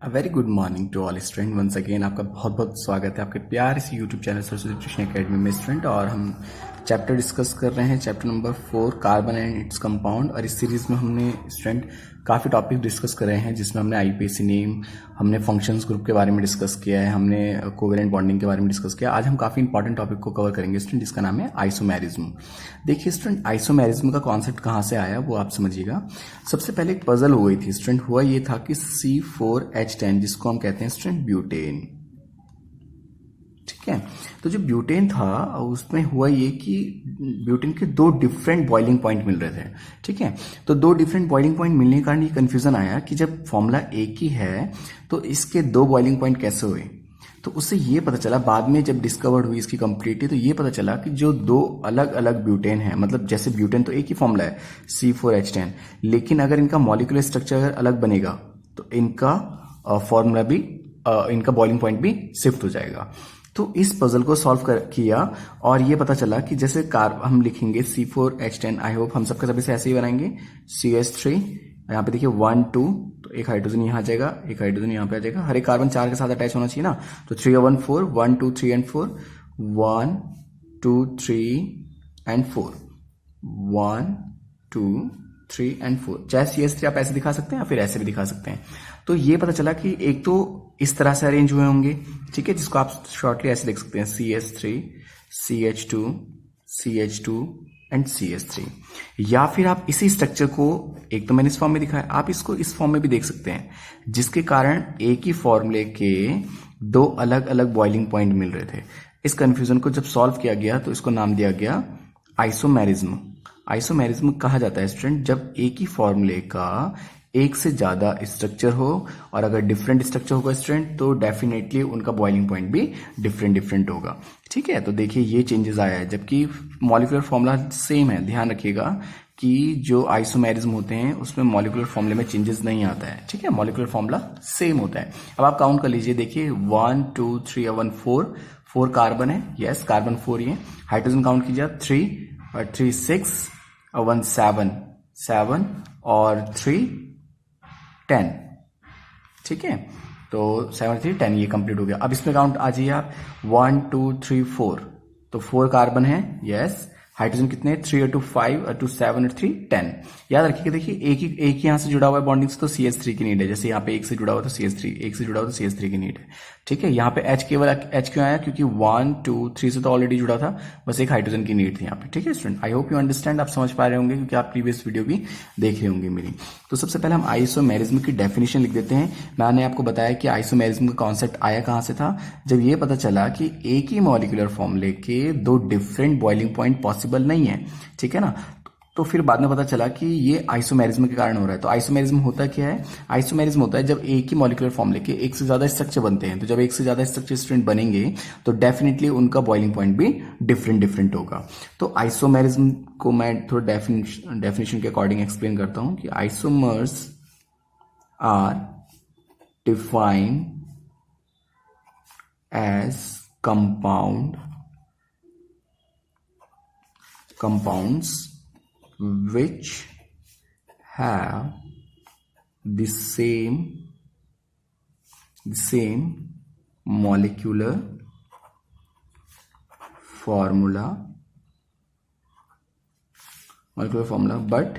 A very good morning to all student. Once again आपका बहुत बहुत स्वागत है आपके प्यारे से YouTube channel Saraswati tuition academy में स्टूडेंट। और हम चैप्टर डिस्कस कर रहे हैं, chapter number 4 carbon and its compound. और इस सीरीज में हमने स्टूडेंट काफ़ी टॉपिक डिस्कस करे हैं, जिसमें हमने आईपीएसी नेम, हमने फंक्शंस ग्रुप के बारे में डिस्कस किया है, हमने कोवेलेंट बॉन्डिंग के बारे में डिस्कस किया। आज हम काफ़ी इंपॉर्टेंट टॉपिक को कवर करेंगे स्टूडेंट, जिसका नाम है आइसोमेरिज्म। देखिए स्टूडेंट, आइसोमेरिज्म का कॉन्सेप्ट कहाँ से आया वो आप समझिएगा। सबसे पहले एक पजल हो गई थी स्टूडेंट, हुआ ये था कि C4H10, जिसको हम कहते हैं स्टूडेंट ब्यूटेन, ठीक है। तो जो ब्यूटेन था उसमें हुआ ये कि ब्यूटेन के दो डिफरेंट बॉइलिंग पॉइंट मिल रहे थे, ठीक है। तो दो डिफरेंट बॉइलिंग पॉइंट मिलने के कारण ये कंफ्यूजन आया कि जब फॉर्मूला एक ही है तो इसके दो बॉइलिंग पॉइंट कैसे हुए। तो उससे ये पता चला, बाद में जब डिस्कवर्ड हुई इसकी कंप्लीटली, तो ये पता चला कि जो दो अलग अलग ब्यूटेन है, मतलब जैसे ब्यूटेन तो एक ही फॉर्मूला है C4H10, लेकिन अगर इनका मॉलिक्यूलर स्ट्रक्चर अलग बनेगा तो इनका फॉर्मूला भी, इनका बॉइलिंग पॉइंट भी शिफ्ट हो जाएगा। तो इस पजल को सॉल्व किया और ये पता चला कि जैसे हम लिखेंगे C4H10, आई होप हम सबके सभी से ऐसे ही बनाएंगे, CH3, यहाँ पे देखिए 1 2, तो एक हाइड्रोजन यहाँ आ जाएगा, एक हाइड्रोजन यहाँ पे आ जाएगा। हर एक कार्बन 4 के साथ अटैच होना चाहिए ना, तो 3 और 1 4, 1 2 3 एंड 4, 1 2 3 एंड 4, 1 2 3 एंड 4। चाहे CH3 आप ऐसे दिखा सकते हैं या फिर ऐसे भी दिखा सकते हैं। तो ये पता चला कि एक तो इस तरह से अरेंज हुए होंगे, ठीक है, जिसको आप शॉर्टली ऐसे लिख सकते हैं CH3 CH2 CH2 and CH3। या फिर आप इसी स्ट्रक्चर को, एक तो मैंने इस फॉर्म में दिखाया, आप इसको इस फॉर्म में भी देख सकते हैं, जिसके कारण एक ही फॉर्मूले के दो अलग अलग बॉइलिंग पॉइंट मिल रहे थे। इस कंफ्यूजन को जब सॉल्व किया गया तो इसको नाम दिया गया आइसोमेरिज्म। आइसोमेरिज्म कहा जाता है स्टूडेंट जब एक ही फॉर्मूले का एक से ज्यादा स्ट्रक्चर हो, और अगर डिफरेंट स्ट्रक्चर होगा स्टूडेंट तो डेफिनेटली उनका बॉइलिंग पॉइंट भी डिफरेंट डिफरेंट होगा, ठीक है। तो देखिए ये चेंजेस आया है, जबकि मॉलिक्यूलर फॉर्मूला सेम है। ध्यान रखिएगा कि जो आइसोमेरिज्म होते हैं उसमें मॉलिक्यूलर फॉर्मूले में चेंजेस नहीं आता है, ठीक है, मॉलिक्यूलर फॉर्मूला सेम होता है। अब आप काउंट कर लीजिए, देखिए 1 2 3 और 1 4 कार्बन है, यस कार्बन 4 ये। हाइड्रोजन काउंट कीजिए 3 और 3 6 और 1 7 और 3 10, ठीक है। तो 7 3 10 ये कंप्लीट हो गया। अब इसमें काउंट आ जाइए आप, 1 2 3 4, तो 4 कार्बन है, यस। हाइड्रोजन कितने, 3 और 2 5 और 2 7 और 3 10। याद रखिएगा, देखिए एक ही यहां से जुड़ा हुआ है बॉन्डिंग से, तो CH3 की नीड है। जैसे यहाँ पे एक से जुड़ा हुआ तो CH3, एक से जुड़ा हुआ तो CH3 की नीड है, ठीक है। यहाँ पे H केवल H क्यों आया, क्योंकि 1 2 3 से तो ऑलरेडी जुड़ा था, बस एक हाइड्रोजन की नीड थी यहाँ पे, ठीक है student. I hope you understand, आप समझ पा रहे होंगे क्योंकि आप प्रीवियस वीडियो भी देख रहे होंगे मेरी। तो सबसे पहले हम आइसोमेरिज्म की डेफिनेशन लिख देते हैं। मैंने आपको बताया कि आइसोमेरिज्म का कॉन्सेप्ट आया कहां से था, जब ये पता चला कि एक ही मॉलिक्यूलर फॉर्मूले के दो डिफरेंट बॉइलिंग पॉइंट पॉसिबल नहीं है, ठीक है ना। तो फिर बाद में पता चला कि ये आइसोमेरिज्म के कारण हो रहा है। तो आइसोमेरिज्म होता क्या है, आइसोमेरिज्म होता है जब एक ही मॉलिक्यूलर फॉर्मूले के एक से ज्यादा स्ट्रक्चर बनते हैं। तो जब एक से ज्यादा स्ट्रक्चर स्टूडेंट बनेंगे तो डेफिनेटली उनका बॉइलिंग पॉइंट भी डिफरेंट डिफरेंट होगा। तो आइसोमेरिज्म को मैं थोड़ा डेफिनेशन के अकॉर्डिंग एक्सप्लेन करता हूं कि isomers are defined as compounds which have the same molecular formula but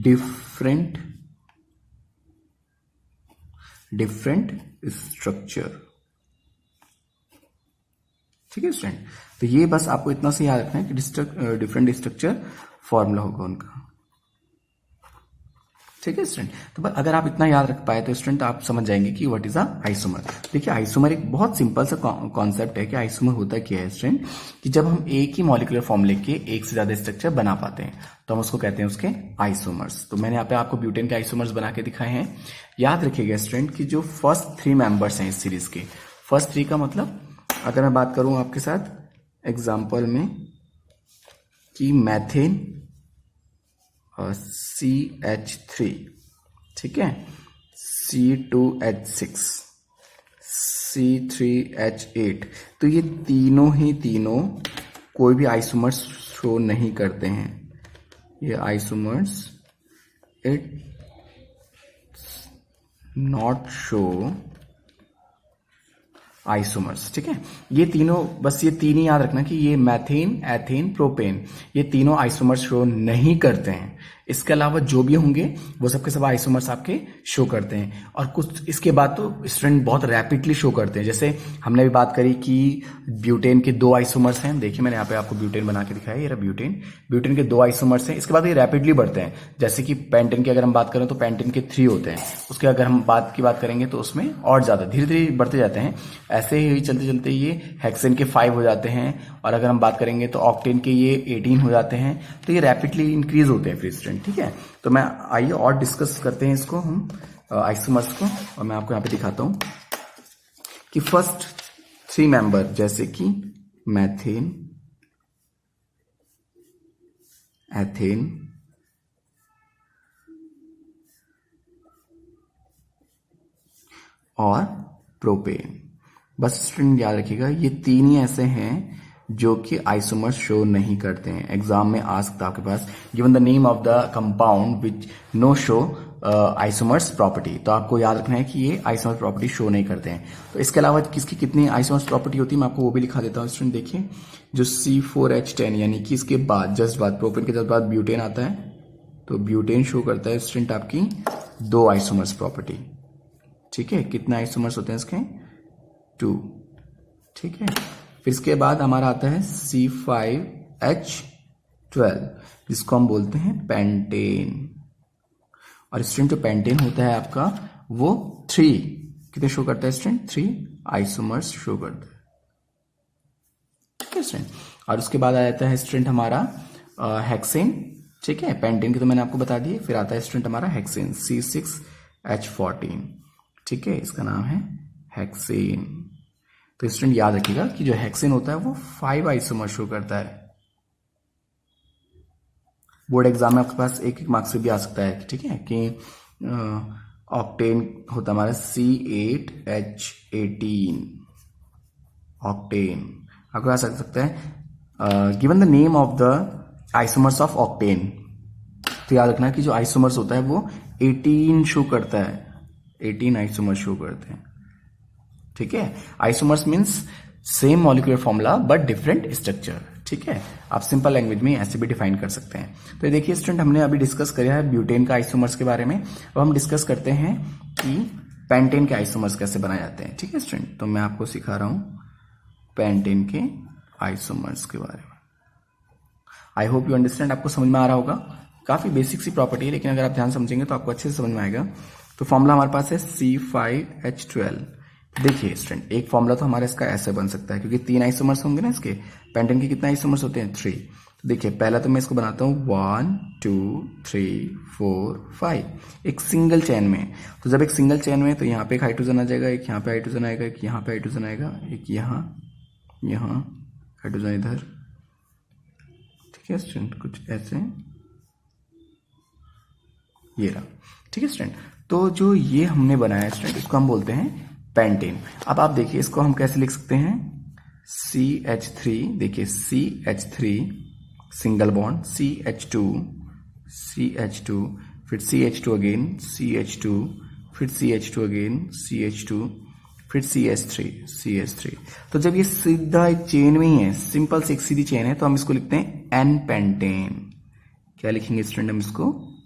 different structure, ठीक है स्टूडेंट। तो ये बस आपको इतना से याद रखना है कि डिफरेंट स्ट्रक्चर फॉर्मूला होगा उनका, ठीक है स्टूडेंट। तो अगर आप इतना याद रख पाए तो स्टूडेंट आप समझ जाएंगे कि व्हाट इज अ आइसोमर। देखिए आइसोमर एक बहुत सिंपल सा कॉन्सेप्ट है कि आइसोमर होता क्या है स्टूडेंट, कि जब हम एक ही मॉलिक्यूलर फॉर्मूले के एक से ज्यादा स्ट्रक्चर बना पाते हैं तो हम उसको कहते हैं उसके आइसोमर्स। तो मैंने यहाँ पे आपको ब्यूटेन के आइसोमर्स बना के दिखाए हैं। याद रखिएगा स्टूडेंट कि जो फर्स्ट 3 मेंबर्स हैं इस सीरीज के, फर्स्ट 3 का मतलब अगर मैं बात करूं आपके साथ एग्जाम्पल में कि मैथेन CH3, ठीक है, C2H6 C3H8, तो ये तीनों कोई भी आइसोमर्स शो नहीं करते हैं। ये आइसोमर्स नॉट शो आइसोमर्स। ठीक है, ये तीनों, बस ये तीन ही याद रखना कि ये मैथेन, एथेन, प्रोपेन, ये तीनों आइसोमर्स शो नहीं करते हैं। इसके अलावा जो भी होंगे वो सबके सब आइसोमर्स आपके शो करते हैं। और कुछ इसके बाद तो स्टूडेंट बहुत रैपिडली शो करते हैं। जैसे हमने भी बात करी कि ब्यूटेन के 2 आइसोमर्स हैं। देखिए मैंने यहाँ पे आपको ब्यूटेन बना के दिखाया, ये रहा ब्यूटेन। ब्यूटेन के 2 आइसोमर्स हैं। इसके बाद ये रैपिडली बढ़ते हैं। जैसे कि पेंटेन की अगर हम बात करें तो पेंटेन के 3 होते हैं। उसके अगर हम बात करेंगे तो उसमें और ज्यादा धीरे धीरे बढ़ते जाते हैं। ऐसे ही चलते चलते ये हेक्सेन के 5 हो जाते हैं। और अगर हम बात करेंगे तो ऑक्टेन के ये 18 हो जाते हैं। तो ये रैपिडली इंक्रीज होते हैं फिर स्टूडेंट। ठीक है, तो मैं आइए और डिस्कस करते हैं इसको हम आइसोमर्स को। और मैं आपको यहाँ पे दिखाता हूं कि फर्स्ट 3 मेंबर जैसे कि मैथेन, एथेन, और प्रोपेन, बस स्टूडेंट याद रखिएगा ये 3 ही ऐसे हैं जो कि आइसोमर्स शो नहीं करते हैं। एग्जाम में आ सकता है आपके पास, given the name of the compound which no show isomers property, तो आपको याद रखना है कि ये आइसोमर्स प्रॉपर्टी शो नहीं करते हैं। तो इसके अलावा किसकी कितनी आइसोमर्स प्रॉपर्टी होती है मैं आपको वो भी लिखा देता हूँ स्टूडेंट। देखिए जो C4H10 यानी कि इसके बाद जस्ट बाद प्रोपेन के जस्ट बाद ब्यूटेन आता है, तो ब्यूटेन शो करता है स्टूडेंट आपकी 2 आइसोमर्स प्रॉपर्टी। ठीक है, कितने आइसोमर्स होते हैं इसके? 2। ठीक है, फिर इसके बाद हमारा आता है C5H12 जिसको हम बोलते हैं पेंटेन। और स्टूडेंट जो पेंटेन होता है आपका वो 3 कितने शो करता है स्टूडेंट? 3 आइसोमर्स शो करता है। ठीक है स्टूडेंट, और उसके बाद आ जाता है स्टूडेंट हमारा हेक्सेन। ठीक है, पेंटेन के तो मैंने आपको बता दिए। फिर आता है स्टूडेंट हमारा हेक्सेन C6H14। ठीक है, इसका नाम है हेक्सेन। तो स्टूडेंट याद रखिएगा कि जो हेक्सेन होता है वो 5 आइसोमर शो करता है। बोर्ड एग्जाम में आपके पास एक मार्क्स भी आ सकता है। ठीक है, कि ऑक्टेन होता है हमारा C8H18 ऑक्टेन। आपको आ सकता है given the name of the isomers of octane, तो याद रखना कि जो आइसोमर्स होता है वो 18 शो करता है। 18 आइसोमर्स शो करते हैं। ठीक है, isomers means same molecular formula but different structure. ठीक है, आप सिंपल लैंग्वेज में ऐसे भी डिफाइन कर सकते हैं। तो ये देखिए स्टूडेंट हमने अभी डिस्कस किया है ब्यूटेन का आइसोमर्स के बारे में। अब हम डिस्कस करते हैं कि पेंटेन के आइसोमर्स कैसे बनाए जाते हैं। ठीक है स्टूडेंट, तो मैं आपको सिखा रहा हूं पेंटेन के आइसोमर्स के बारे में। आई होप यू अंडरस्टैंड, आपको समझ में आ रहा होगा। काफी बेसिक सी प्रॉपर्टी है, लेकिन अगर आप ध्यान समझेंगे तो आपको अच्छे से समझ में आएगा। तो फॉर्मूला हमारे पास है C5H12। देखिए स्टूडेंट, एक फॉर्मूला तो हमारा इसका ऐसे बन सकता है क्योंकि 3 आइसोमर्स होंगे ना इसके। पेंटेन के कितने आइसोमर्स होते हैं? 3। तो देखिए पहला तो मैं इसको बनाता हूं 1 2 3 4 5 एक सिंगल चेन में। तो जब एक सिंगल चेन में तो यहाँ पे एक हाइड्रोजन आ जाएगा, एक यहाँ पे हाइड्रोजन आएगा, एक यहाँ पे हाइड्रोजन आएगा, एक यहाँ हाइड्रोजन इधर। ठीक है स्टूडेंट, कुछ ऐसे ये रहा। ठीक है स्टूडेंट, तो जो ये हमने बनाया स्टूडेंट इसको हम बोलते हैं पेंटेन। अब आप देखिए इसको हम कैसे लिख सकते हैं? CH3, देखिए CH3 सिंगल बॉन्ड, CH2, फिर CH2 अगेन, CH2, फिर CH2 अगेन, CH2, फिर CH3। तो जब ये सीधा एक चेन में ही है, सिंपल से एक सीधी चेन है, तो हम इसको लिखते हैं N पेंटेन। क्या लिखेंगे स्टूडेंट हम इसको?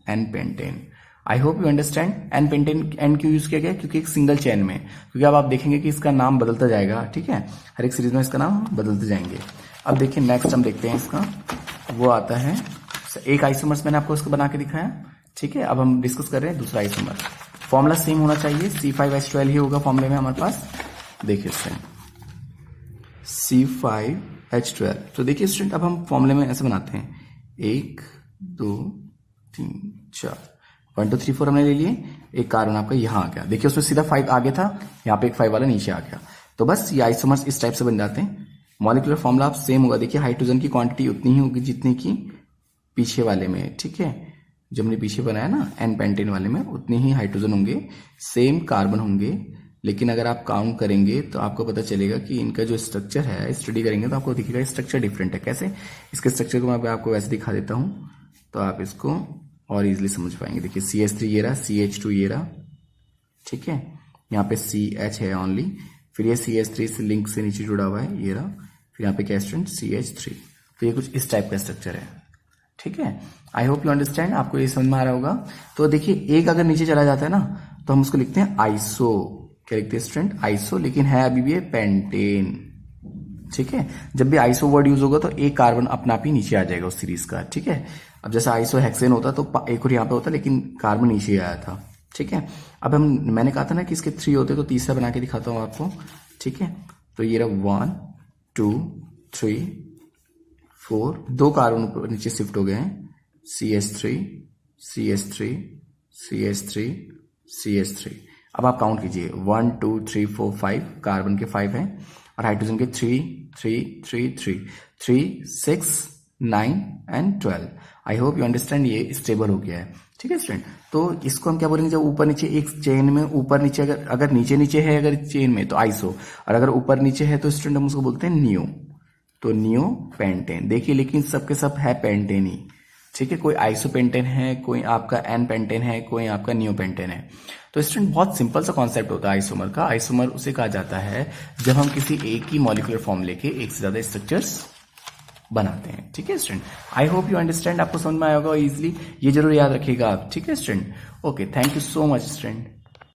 N pentane. I hope you understand. N pentane N क्यों यूज किया गया? क्योंकि एक सिंगल चेन में, क्योंकि अब आप देखेंगे कि इसका नाम बदलता जाएगा। ठीक है, हर एक सीरीज में इसका नाम बदलते जाएंगे। अब देखिए नेक्स्ट हम देखते हैं इसका, वो आता है एक आइसोमर्स मैंने आपको इसको बना के दिखाया। ठीक है, अब हम डिस्कस कर रहे हैं दूसरा आइसोमर। फॉर्मूला सेम होना चाहिए, C5H12 ही होगा फॉर्मूले में हमारे पास। देखिए C5H12। तो देखिए स्टूडेंट अब हम फॉर्मूले में ऐसे बनाते हैं 1 2 3 4 1 2 3 4 हमने ले लिए। एक कार्बन आपका यहाँ आ गया, देखिए उसमें सीधा 5 आगे था, यहाँ पे एक 5 वाला नीचे आ गया। तो बस ये आइसोमर्स इस टाइप से बन जाते हैं। मॉलिक्यूलर फॉर्मूला आप सेम होगा। देखिए हाइड्रोजन की क्वांटिटी उतनी ही होगी जितनी की पीछे वाले में। ठीक है, जो हमने पीछे बनाया ना एन पेंटेन वाले में, उतने ही हाइड्रोजन होंगे, सेम कार्बन होंगे। लेकिन अगर आप काउंट करेंगे तो आपको पता चलेगा कि इनका जो स्ट्रक्चर है, स्टडी करेंगे तो आपको दिखेगा स्ट्रक्चर डिफरेंट है। कैसे? इसके स्ट्रक्चर को मैं आपको वैसे दिखा देता हूँ तो आप इसको और इजीली समझ पाएंगे। देखिए CH3 ये रहा, CH2 ये रहा, ठीक है, यहाँ पे CH है ओनली, फिर ये CH3 से लिंक से नीचे जुड़ा हुआ है, ये रहा, फिर यहाँ पे क्या स्टूडेंट CH3। तो ये कुछ इस टाइप का स्ट्रक्चर है, ठीक है। आई होप यू अंडरस्टैंड, आपको ये समझ में आ रहा होगा। तो देखिए एक अगर नीचे चला जाता है ना तो हम उसको लिखते हैं आइसो, क्या लिखते हैं स्टूडेंट, आइसो, लेकिन है अभी भी ये पेंटेन, ठीक है। जब भी आइसो वर्ड यूज होगा तो एक कार्बन अपना आप ही नीचे आ जाएगा उस सीरीज का, ठीक है। अब जैसा आइसो हेक्सेन होता तो एक और यहाँ पे होता लेकिन कार्बन नीचे आया था, ठीक है। अब मैंने कहा था ना कि इसके 3 होते तो तीसरा बना के दिखाता हूँ आपको, ठीक है। तो ये रहा 1 2 3 4, 2 कार्बन ऊपर नीचे शिफ्ट हो गए हैं, CH3 CH3 CH3 CH3। अब आप काउंट कीजिए 1 2 3 4 5, कार्बन के 5 हैं और हाइड्रोजन के 3 3 3 3 3 6 9 and 12। I hope you understand, ये स्टेबल हो गया है, ठीक है स्टूडेंट। तो इसको हम क्या बोलेंगे, जब ऊपर नीचे एक चेन में ऊपर नीचे अगर नीचे नीचे है अगर चेन में तो आइसो, और अगर ऊपर नीचे है तो स्टूडेंट हम उसको बोलते हैं नियो। तो नियो पेंटेन, देखिए लेकिन सबके सब है पेंटेन ही, ठीक है। कोई आइसो पेंटेन है, कोई आपका एन पेंटेन है, कोई आपका नियो पेंटेन है। तो स्टूडेंट बहुत सिंपल सा कॉन्सेप्ट होता है आइसोमर का। आइसोमर उसे कहा जाता है जब हम किसी एक ही मॉलिक्यूलर फॉर्म लेके एक से ज्यादा स्ट्रक्चर्स बनाते हैं, ठीक है student. I hope you understand, आपको समझ में आया होगा इजिली, ये जरूर याद रखिएगा आप, ठीक है student. Okay, thank you so much student.